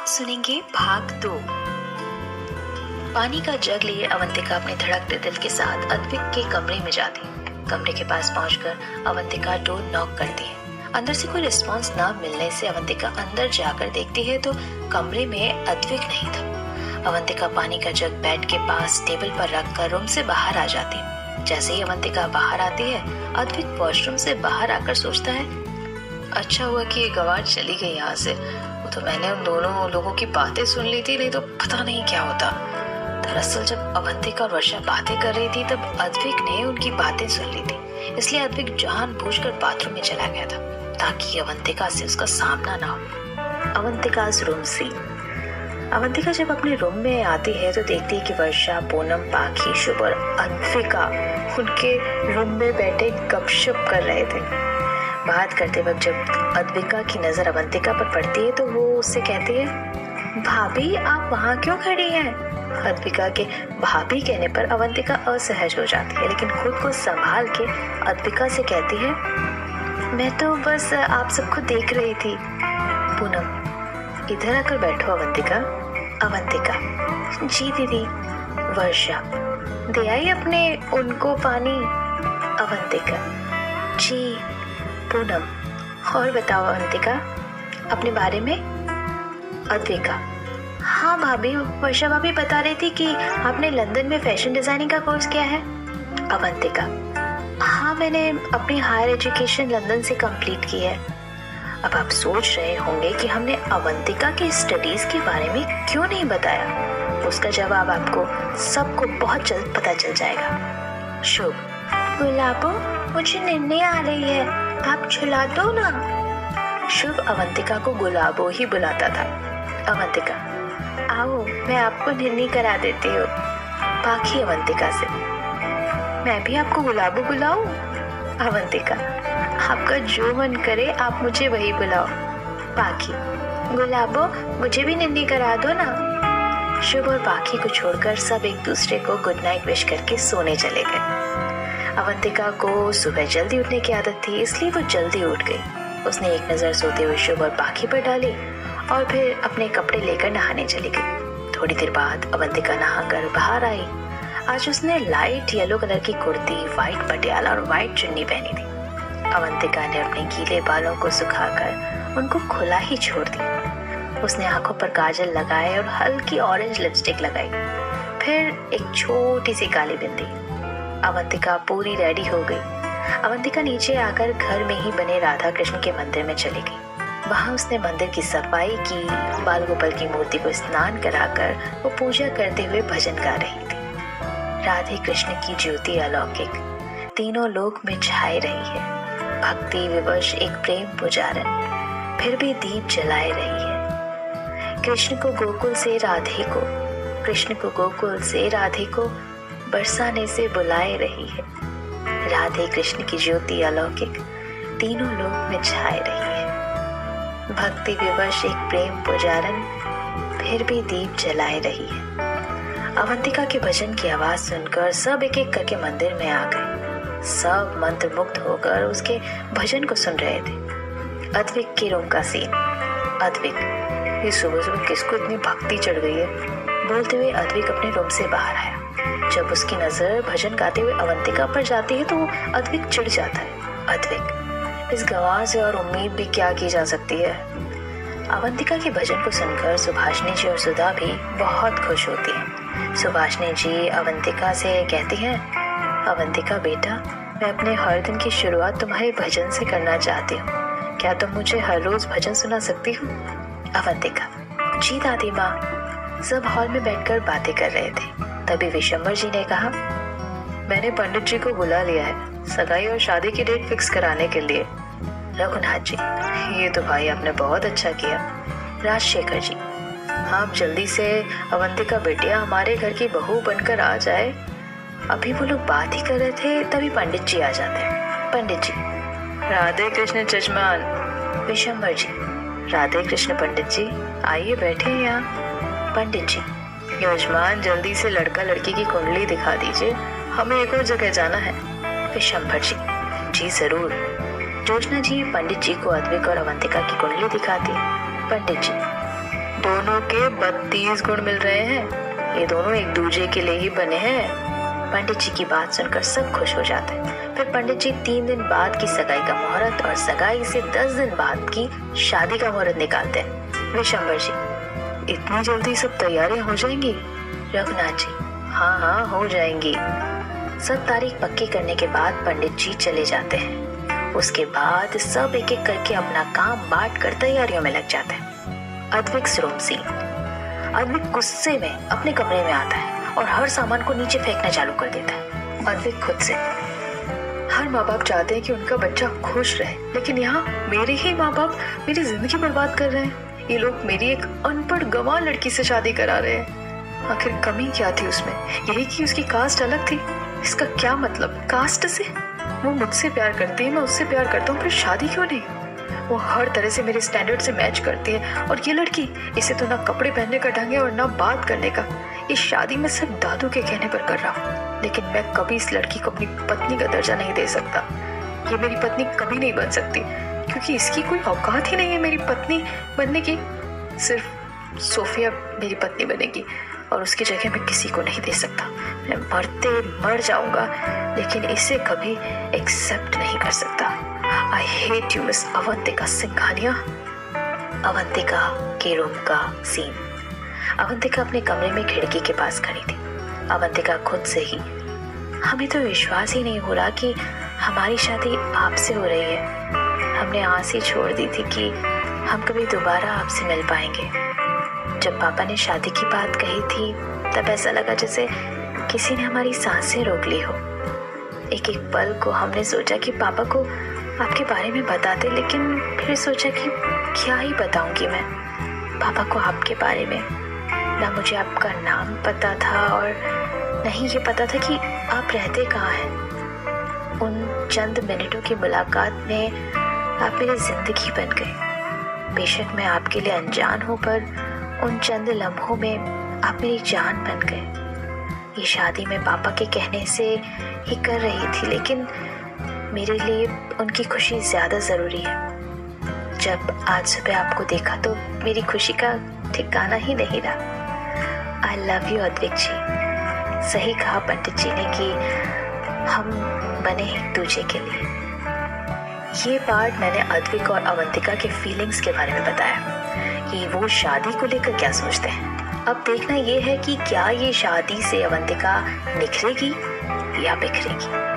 सुनेंगे भाग 2। पानी का जग लिए अवंतिका अपने धड़कते दिल के साथ अद्विक के कमरे में जाती है। कमरे के पास पहुंचकर अवंतिका डोर नॉक करती है। अंदर से कोई रिस्पांस ना मिलने से अवंतिका अंदर जाकर देखती है तो कमरे में अद्विक नहीं था। अवंतिका पानी का जग बेड के पास टेबल पर रखकर रूम से बाहर आ जाती है। जैसे ही अवंतिका बाहर आती है, अद्विक वॉशरूम से बाहर आकर सोचता है, अच्छा हुआ कि ये गवार चली गई यहाँ से। वो तो मैंने उन दोनों लोगों की बातें सुन ली थी, नहीं तो पता नहीं क्या होता। दरअसल जब अवंतिका और वर्षा बातें कर रही थी तब अद्विक ने उनकी बातें सुन ली थी, इसलिए अद्विक जानबूझकर बाथरूम में चला गया था ताकि अवंतिका से उसका सामना ना हो। अवंतिका's रूम सीन। अवंतिका जब अपने रूम में आती है तो देखती है कि वर्षा, पूनम, पाखी, शुभ और अनफिका उनके रूम में बैठे गपशप कर रहे थे। बात करते वक्त जब अद्विका की नजर अवंतिका पर पड़ती है तो वो उससे कहती है, भाभी आप वहाँ क्यों खड़ी हैं? अद्विका के भाभी कहने पर अवंतिका असहज हो जाती है, लेकिन खुद को संभाल के अद्विका से कहती है, मैं तो बस आप सबको देख रही थी। पूनम, इधर आकर बैठो। अवंतिका। अवंतिका, जी दीदी। वर्षा, दे आई अपने उनको पानी। अवंतिका, जी। पूनम, और बताओ अवंतिका अपने बारे में। अद्विका, हाँ भाभी, वर्षा भाभी बता रही थी कि आपने लंदन में फैशन डिजाइनिंग का कोर्स किया है। अवंतिका, हाँ मैंने अपनी हायर एजुकेशन लंदन से कंप्लीट की है। अब आप सोच रहे होंगे कि हमने अवंतिका की स्टडीज के बारे में क्यों नहीं बताया। उसका जवाब आपको सबको बहुत जल्द पता चल जाएगा। शुभ, गुलाबो मुझे नींद आ रही है, आप झुला दो ना। शुभ अवंतिका को गुलाबो ही बुलाता था। अवंतिका, आओ मैं आपको नींद करा देती हूँ। पाखी अवंतिका से, मैं भी आपको गुलाबो बुलाऊं? अवंतिका, आपका जो मन करे आप मुझे वही बुलाओ। पाखी, गुलाबो मुझे भी नींद करा दो ना। शुभ और पाखी को छोड़कर सब एक दूसरे को गुड नाइट विश करके सोने चले गए। अवंतिका को सुबह जल्दी उठने की आदत थी, इसलिए वो जल्दी उठ गई। उसने एक नज़र सोते हुए शुभ और पाखी पर डाली और फिर अपने कपड़े लेकर नहाने चली गई। थोड़ी देर बाद अवंतिका नहाकर बाहर आई। आज उसने लाइट येलो कलर की कुर्ती, व्हाइट पटियाला और व्हाइट चुन्नी पहनी थी। अवंतिका ने अपने गीले बालों को सुखाकर उनको खुला ही छोड़ दिया। उसने आंखों पर काजल लगाए और हल्की ऑरेंज लिपस्टिक लगाई, फिर एक छोटी सी काली बिंदी। अवंतिका पूरी रेडी हो गई। अवंतिका नीचे आकर घर में ही बने राधा कृष्ण के मंदिर में चली गई। वहां उसने मंदिर की सफाई की, बाल गोपाल की मूर्ति को स्नान कराकर वो पूजा करते हुए भजन गा रही थी। राधे कृष्ण की ज्योति अलौकिक तीनों लोक में छाई रही है। भक्ति विवश एक प्रेम पुजारन फिर भी दीप जलाए रही है। कृष्ण को गोकुल से राधे को बरसाने से बुलाए रही है। राधे कृष्ण की ज्योति अलौकिक तीनों लोक में छाए रही है। भक्ति विवश एक प्रेम पुजारन फिर भी दीप जलाए रही है। अवंतिका के भजन की आवाज सुनकर सब एक एक करके मंदिर में आ गए। सब मंत्रमुग्ध होकर उसके भजन को सुन रहे थे। अद्विक के रूम का सीन। अद्विक, ये सुबह सुबह किसको इतनी भक्ति चढ़ गई है? बोलते हुए अद्विक अपने रूम से बाहर आया। जब उसकी नजर भजन गाते हुए अवंतिका पर जाती है तो अद्विक चिढ़ जाता है। अद्विक, इस गंवार से और उम्मीद भी क्या की जा सकती है? अवंतिका के भजन को सुनकर सुभाषिनी जी और सुधा भी बहुत खुश होती हैं। सुभाषिनी जी अवंतिका से कहती हैं, अवंतिका बेटा, मैं अपने हर दिन की शुरुआत तुम्हारे भजन से करना चाहती हूँ। क्या तुम मुझे हर रोज भजन सुना सकती हो? अवंतिका, जी दादी माँ। सब हॉल में बैठकर बातें कर रहे थे। तभी विशंबर जी ने कहा, मैंने पंडित जी को बुला लिया है सगाई और शादी की डेट फिक्स कराने के लिए। रघुनाथ जी, ये तो भाई आपने बहुत अच्छा किया। राजशेखर जी, आप जल्दी से अवंतिका बेटिया हमारे घर की बहू बनकर आ जाए। अभी वो लोग बात ही कर रहे थे तभी पंडित जी आ जाते हैं। पंडित जी, राधे कृष्ण जजमान। विशंबर जी, राधे कृष्ण पंडित जी, आइए बैठे यहाँ। पंडित जी, यजमान जल्दी से लड़का लड़की की कुंडली दिखा दीजिए, हमें एक और जगह जाना है। विशंभर जी, जी जरूर। ज्योत्सना जी पंडित जी को अद्विक और अवंतिका की कुंडली दिखाती है। पंडित जी, दोनों के 32 गुण मिल रहे हैं। ये दोनों एक दूसरे के लिए ही बने हैं। पंडित जी की बात सुनकर सब खुश हो जाते हैं। फिर पंडित जी 3 दिन बाद की सगाई का मुहूर्त और सगाई से 10 दिन बाद की शादी का मुहूर्त निकालते हैं। विशंबर जी, इतनी जल्दी सब तैयारियां हो जाएंगी? रघुनाथ जी, हाँ हाँ हो जाएंगी। सब तारीख पक्की करने के बाद पंडित जी चले जाते हैं। उसके बाद सब एक एक करके अपना काम बांट कर तैयारियों में लग जाते हैं। Advik room scene. अद्विक गुस्से में अपने कमरे में आता है और हर सामान को नीचे फेंकना चालू कर देता है। अद्विक खुद से, हर माँ बाप चाहते हैं कि उनका बच्चा खुश रहे, लेकिन यहाँ मेरे ही माँ बाप मेरी जिंदगी बर्बाद कर रहे हैं। ये लोग मेरी एक अनपढ़ गंवार लड़की से शादी करा रहे हैं। आखिर कमी क्या थी उसमें? यही कि उसकी कास्ट अलग थी। इसका क्या मतलब? कास्ट से? वो मुझसे प्यार करती है, मैं उससे प्यार करता हूँ, फिर शादी क्यों नहीं? वो हर तरह से मेरे स्टैंडर्ड से मैच करती है, और ये लड़की, इसे तो ना कपड़े पहनने का ढंग है और ना बात करने का। इस शादी में सिर्फ दादू के कहने पर कर रहा हूँ, लेकिन मैं कभी इस लड़की को अपनी पत्नी का दर्जा नहीं दे सकता। ये मेरी पत्नी कभी नहीं बन सकती, क्योंकि इसकी कोई औकात ही नहीं है मेरी पत्नी बनने की। सिर्फ सोफिया मेरी पत्नी बनेगी और उसकी जगह मैं किसी को नहीं दे सकता। मैं मरते मर जाऊंगा, लेकिन इसे कभी एक्सेप्ट नहीं कर सकता। I hate you miss Avantika Singhania. Avantika के रूम का सीन। अवंतिका अपने कमरे में खिड़की के पास खड़ी थी। अवंतिका खुद से ही, हमें तो विश्वास ही नहीं हो रहा कि हमारी शादी आपसे हो रही है। हमने आस ही छोड़ दी थी कि हम कभी दोबारा आपसे मिल पाएंगे। जब पापा ने शादी की बात कही थी तब ऐसा लगा जैसे किसी ने हमारी सांसें रोक ली हो। एक एक पल को हमने सोचा कि पापा को आपके बारे में बताते, लेकिन फिर सोचा कि क्या ही बताऊंगी मैं पापा को आपके बारे में। ना मुझे आपका नाम पता था और नहीं ये पता था कि आप रहते कहाँ हैं। उन चंद मिनटों की मुलाकात में आप मेरी जिंदगी बन गए। बेशक मैं आपके लिए अनजान हूँ, पर उन चंद लम्हों में आप मेरी जान बन गए। ये शादी मैं पापा के कहने से ही कर रही थी, लेकिन मेरे लिए उनकी खुशी ज़्यादा ज़रूरी है। जब आज सुबह आपको देखा तो मेरी खुशी का ठिकाना ही नहीं रहा। आई लव यू अद्विक जी। सही कहा पंडित जी ने कि हम बने एक दूसरे के लिए। ये पार्ट मैंने अद्विक और अवंतिका के फीलिंग्स के बारे में बताया कि वो शादी को लेकर क्या सोचते हैं। अब देखना ये है कि क्या ये शादी से अवंतिका निखरेगी या बिखरेगी।